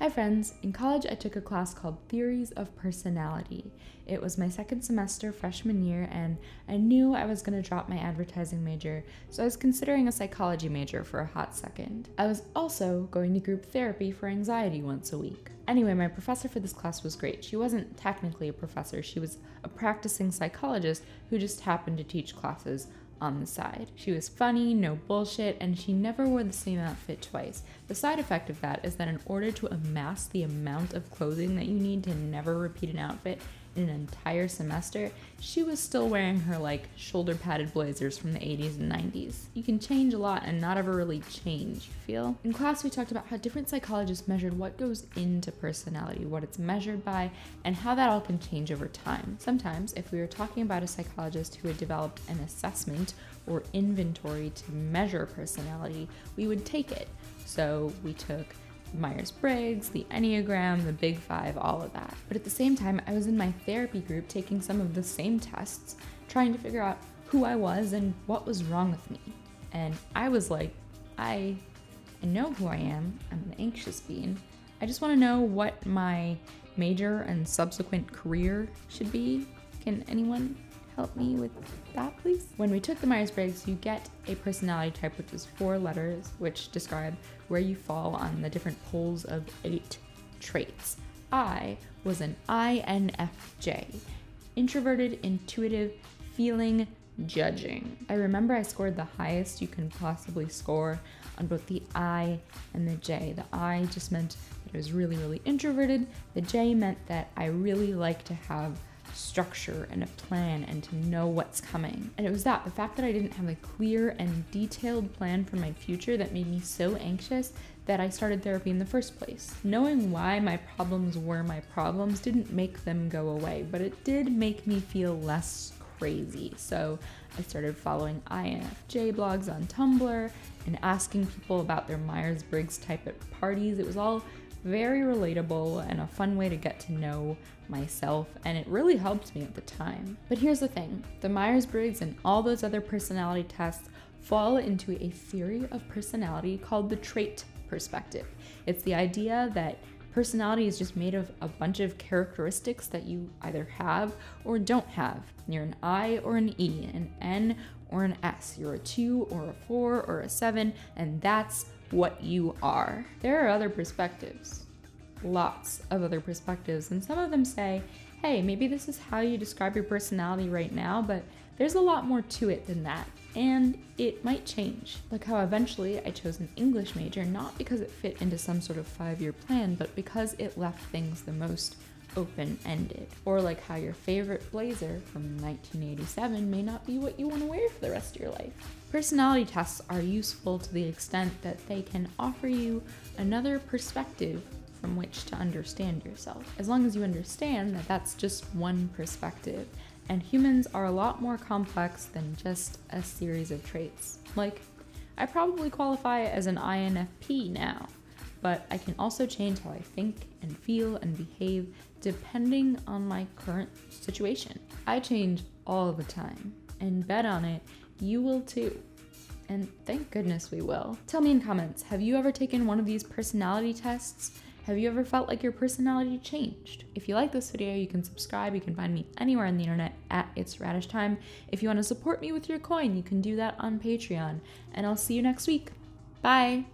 Hi friends, in college I took a class called Theories of Personality. It was my second semester freshman year and I knew I was going to drop my advertising major, so I was considering a psychology major for a hot second. I was also going to group therapy for anxiety once a week. Anyway, my professor for this class was great. She wasn't technically a professor, she was a practicing psychologist who just happened to teach classes on the side. She was funny, no bullshit, and she never wore the same outfit twice. The side effect of that is that in order to amass the amount of clothing that you need to never repeat an outfit in an entire semester, she was still wearing her shoulder padded blazers from the 80s and 90s. You can change a lot and not ever really change, you feel? In class we talked about how different psychologists measured what goes into personality, what it's measured by, and how that all can change over time. Sometimes, if we were talking about a psychologist who had developed an assessment or inventory to measure personality, we would take it. So we took myers-briggs, the Enneagram, the Big Five, all of that. But at the same time, I was in my therapy group taking some of the same tests, trying to figure out who I was and what was wrong with me. And I was like, I know who I am. I'm an anxious being. I just want to know what my major and subsequent career should be. Can anyone help me with that, please? When we took the Myers-Briggs, you get a personality type, which is 4 letters, which describe where you fall on the different poles of 8 traits. I was an INFJ, introverted, intuitive, feeling, judging. I remember I scored the highest you can possibly score on both the I and the J. The I just meant that I was really, really introverted. The J meant that I really like to have structure and a plan and to know what's coming. And it was the fact that I didn't have a clear and detailed plan for my future that made me so anxious that I started therapy in the first place. Knowing why my problems were my problems didn't make them go away, but it did make me feel less crazy. So I started following INFJ blogs on Tumblr and asking people about their Myers-Briggs type at parties. It was all very relatable and a fun way to get to know myself, and it really helped me at the time. But here's the thing, the Myers-Briggs and all those other personality tests fall into a theory of personality called the trait perspective. It's the idea that personality is just made of a bunch of characteristics that you either have or don't have. You're an I or an E, an N or an S. You're a 2 or a 4 or a 7, and that's what you are. There are other perspectives, lots of other perspectives, and some of them say, hey, maybe this is how you describe your personality right now, but there's a lot more to it than that, and it might change. Like how eventually I chose an English major, not because it fit into some sort of 5-year plan, but because it left things the most open-ended. Or like how your favorite blazer from 1987 may not be what you want to wear for the rest of your life. Personality tests are useful to the extent that they can offer you another perspective from which to understand yourself. As long as you understand that that's just one perspective, and humans are a lot more complex than just a series of traits. Like, I probably qualify as an INFP now, but I can also change how I think and feel and behave depending on my current situation. I change all the time, and bet on it, you will too. And thank goodness we will. Tell me in comments, have you ever taken one of these personality tests? Have you ever felt like your personality changed? If you like this video, you can subscribe. You can find me anywhere on the internet at ItsRadishTime. If you want to support me with your coin, you can do that on Patreon. And I'll see you next week. Bye!